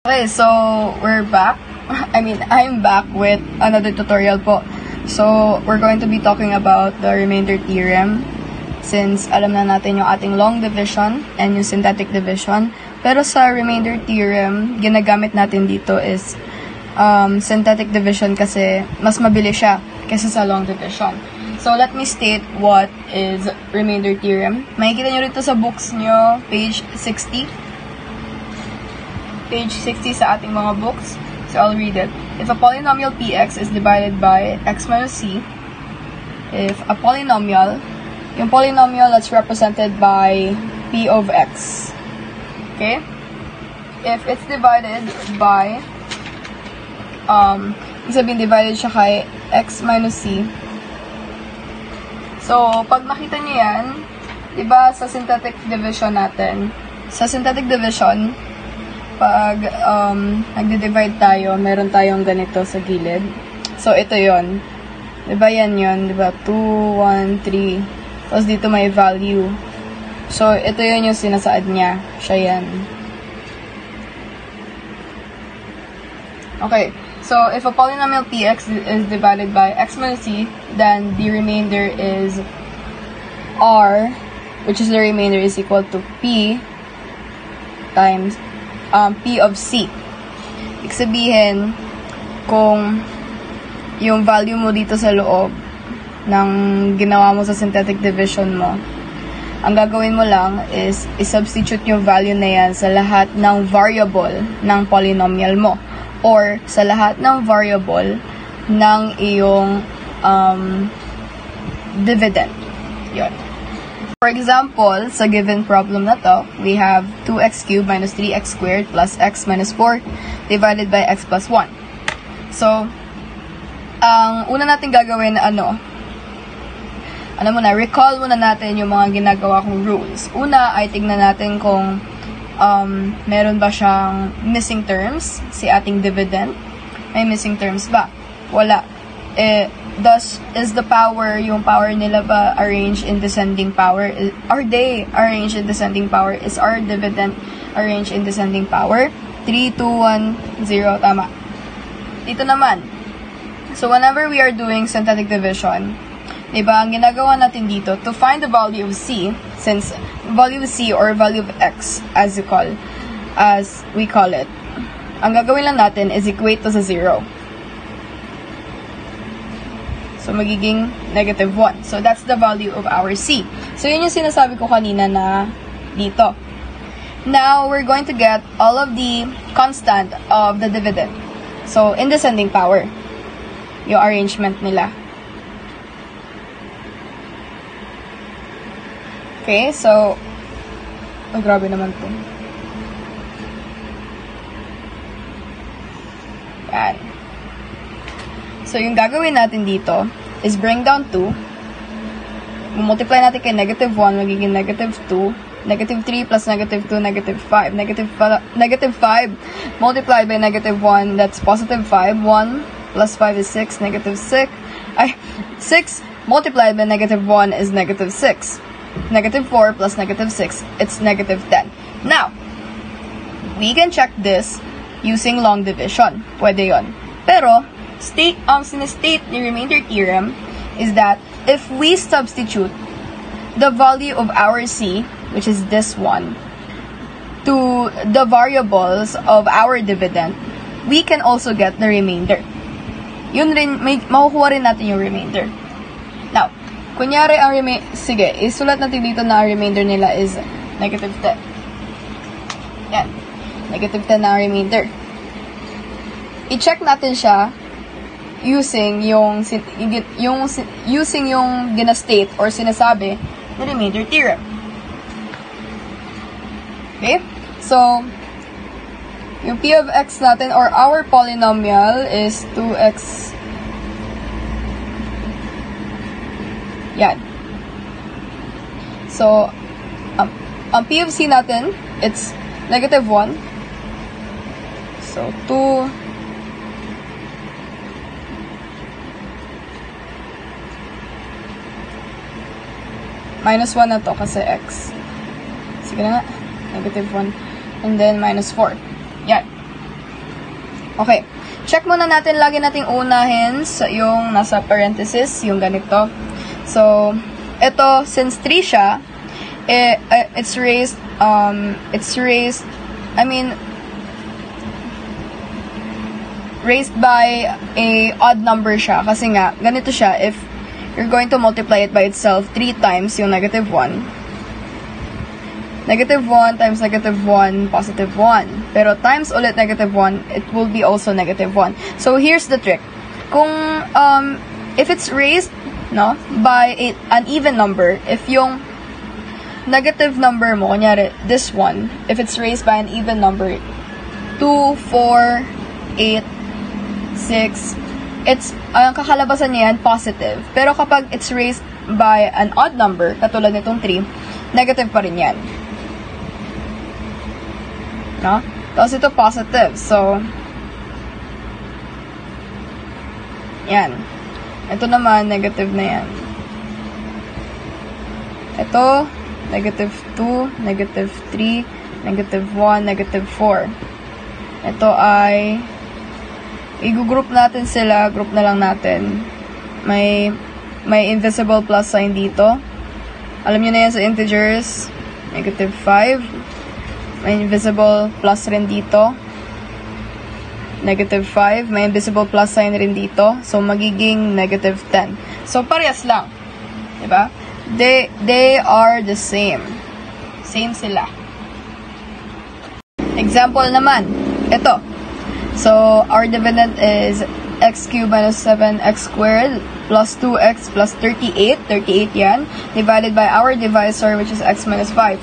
Okay, so we're back. I'm back with another tutorial po. So, we're going to be talking about the remainder theorem since alam na natin yung ating long division and yung synthetic division. Pero sa remainder theorem, ginagamit natin dito is synthetic division kasi mas mabilis siya kaysa sa long division. So, let me state what is remainder theorem. Makikita nyo rito sa books nyo, page 60. Page 60 sa ating mga books. So, I'll read it. If a polynomial px is divided by x minus c, if a polynomial, yung polynomial that's represented by p of x, okay? If it's divided by, sabihin divided siya kay x minus c. So, pag nakita niyo yan, diba sa synthetic division natin, pag nagde-divide tayo, meron tayong ganito sa gilid. So, ito yon. Diba yan yun? Diba? 2, 1, 3. Tapos dito may value. So, ito yun yung sinasaad niya. Siya yan. Okay. So, if a polynomial px is divided by x minus c, then the remainder is r, which is the remainder is equal to p times p of c. Ibig sabihin, kung yung value mo dito sa loob ng ginawa mo sa synthetic division mo, ang gagawin mo lang is i-substitute yung value na yan sa lahat ng variable ng polynomial mo or sa lahat ng variable ng iyong dividend. Yun. For example, sa given problem na to, we have 2x cubed minus 3x squared plus x minus 4 divided by x plus 1. So, ang una natin gagawin recall muna natin yung mga ginagawa kong rules. Una ay tignan natin kung meron ba siyang missing terms, si ating dividend. May missing terms ba? Wala. Thus, is the power, yung power nila ba arranged in descending power? Are they arranged in descending power? Is our dividend arranged in descending power? 3, 2, 1, 0, tama. Dito naman. So, whenever we are doing synthetic division, diba, ang ginagawa natin dito, to find the value of c, since value of c or value of x, as we call it, ang gagawin lang natin is equate to sa 0. So, magiging negative 1. So, that's the value of our c. So, yun yung sinasabi ko kanina na dito. Now, we're going to get all of the constant of the dividend. So, in descending power, yung arrangement nila. Okay, so, grabe naman to. Yan. So, yung gagawin natin dito is bring down 2. Multiply natin kay negative 1, magiging negative 2. Negative 3 plus negative 2, negative 5. Negative 5 multiplied by negative 1, that's positive 5. 1 plus 5 is 6, negative 6. 6 multiplied by negative 1 is negative 6. Negative 4 plus negative 6, it's negative 10. Now, we can check this using long division. Pwede yun. Pero, sinestate ni remainder theorem is that if we substitute the value of our c, which is this one, to the variables of our dividend, we can also get the remainder. Yun rin, makukuha rin natin yung remainder. Now, kunyari ang sige, isulat natin dito na ang remainder nila is negative 10. Yan. Negative 10 na ang remainder. I-check natin siya using yung gina-state or sinasabi na remainder theorem. Okay? So, yung p of x natin or our polynomial is 2x. Yan. So, ang p of c natin, it's negative 1. So, 2 minus 1 na to kasi x. Sige na nga. Negative 1. And then, minus 4. Yan. Okay. Check muna natin, lagi nating unahin yung nasa parenthesis, yung ganito. So, ito, since 3 siya, it's raised by a odd number siya. Kasi nga, ganito siya, if you're going to multiply it by itself 3 times yung negative 1, negative 1 times negative 1, positive 1. Pero times ulit negative 1, it will be also negative 1. So, here's the trick. Kung, if it's raised, no, by an even number, if yung negative number mo, kunyari, this one, if it's raised by an even number, 2, 4, 8, 6, ang kakalabasan niya yan, positive. Pero kapag it's raised by an odd number, katulad nitong 3, negative pa rin yan. No? Tapos ito positive. So, yan. Ito naman, negative na yan. Ito, negative 2, negative 3, negative 1, negative 4. Ito ay, i-group natin sila, group na lang natin. May invisible plus sign dito. Alam niyo na yan sa integers. Negative 5. May invisible plus rin dito. Negative 5. May invisible plus sign rin dito. So, magiging negative 10. So, parehas lang. Diba? They are the same. Same sila. Example naman. Ito. So, our dividend is x cubed minus 7x squared plus 2x plus 38. 38 yan. Divided by our divisor, which is x minus 5.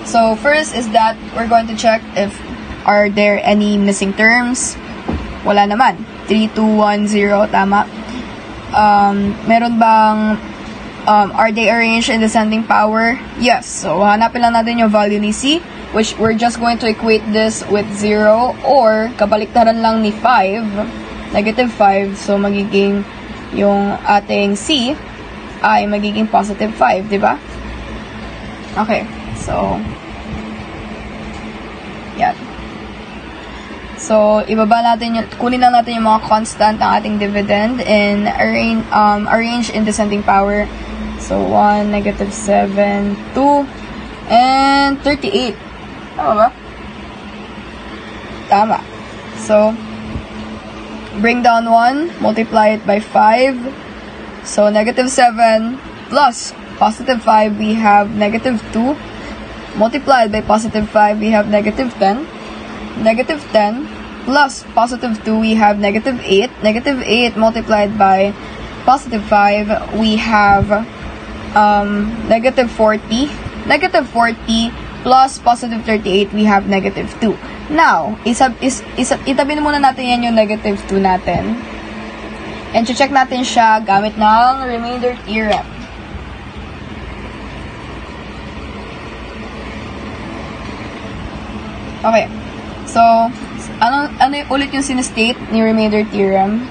So, first is that we're going to check if are there any missing terms. Wala naman. 3, 2, 1, 0. Tama. Meron bang, are they arranged in descending power? Yes. So, hanapin lang natin yung value ni C, which we're just going to equate this with 0, or kabaliktaran lang ni 5, negative 5. So, magiging yung ating C ay magiging positive 5, di ba? Okay. So, yan. So, ibaba natin yung, kunin lang natin yung mga constant ng ating dividend and arrange in descending power. So, 1, negative 7, 2, and 38. Tama ba? Tama. So, bring down 1, multiply it by 5. So, negative 7 plus positive 5, we have negative 2. Multiplied by positive 5, we have negative 10. Negative 10 plus positive 2, we have negative 8. Negative 8 multiplied by positive 5, we have negative 40. Negative 40 plus positive 38, we have negative 2. Now, itabi muna natin yan yung negative 2 natin. And check natin siya gamit ng remainder theorem. Okay. So, ano ulit yung sinestate ni remainder theorem?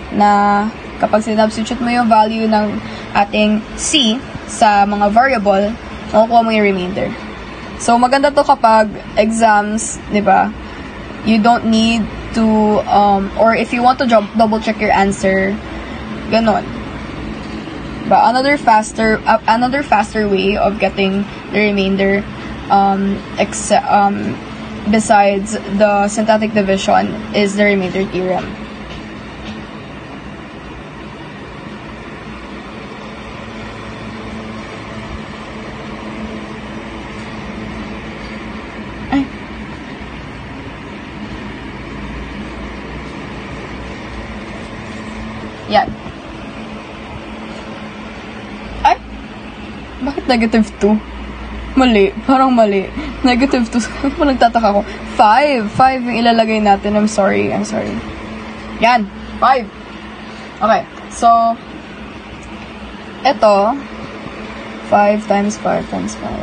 Na kapag sinubstitute mo yung value ng ating C sa mga variable, makukuha mo yung remainder. So, maganda to kapag exams, di ba? You don't need to, or if you want to double check your answer, ganon. But another faster way of getting the remainder, besides the syntactic division, is the remainder theorem. Yan. Ay! Bakit negative 2? Mali. Parang mali. Negative 2. Nagtataka ko. 5. 5 yung ilalagay natin. I'm sorry. Yan. 5. Okay. So, eto, 5 times 5 times 5.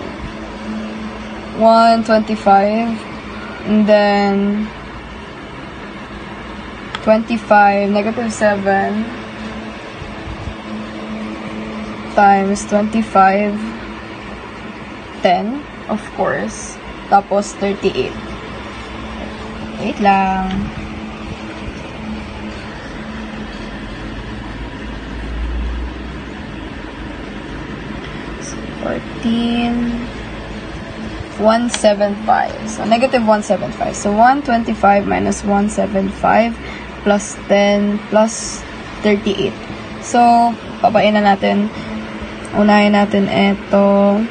125. And then, 25, negative 7 times 25, 10, of course. Tapos 38. Wait lang. 14, 175. So, negative 175. So, 125 minus 175 plus 10 plus 38. So, papain na natin. Unahin natin ito.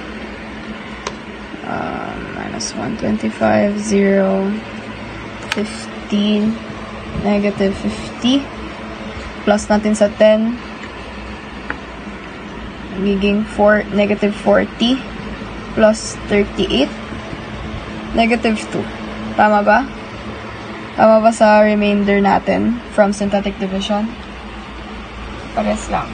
Minus 125, 0, 15, negative 50. Plus natin sa 10. Magiging negative 40 plus 38, negative 2. Tama ba? Tama ba sa remainder natin from synthetic division? Pares lang.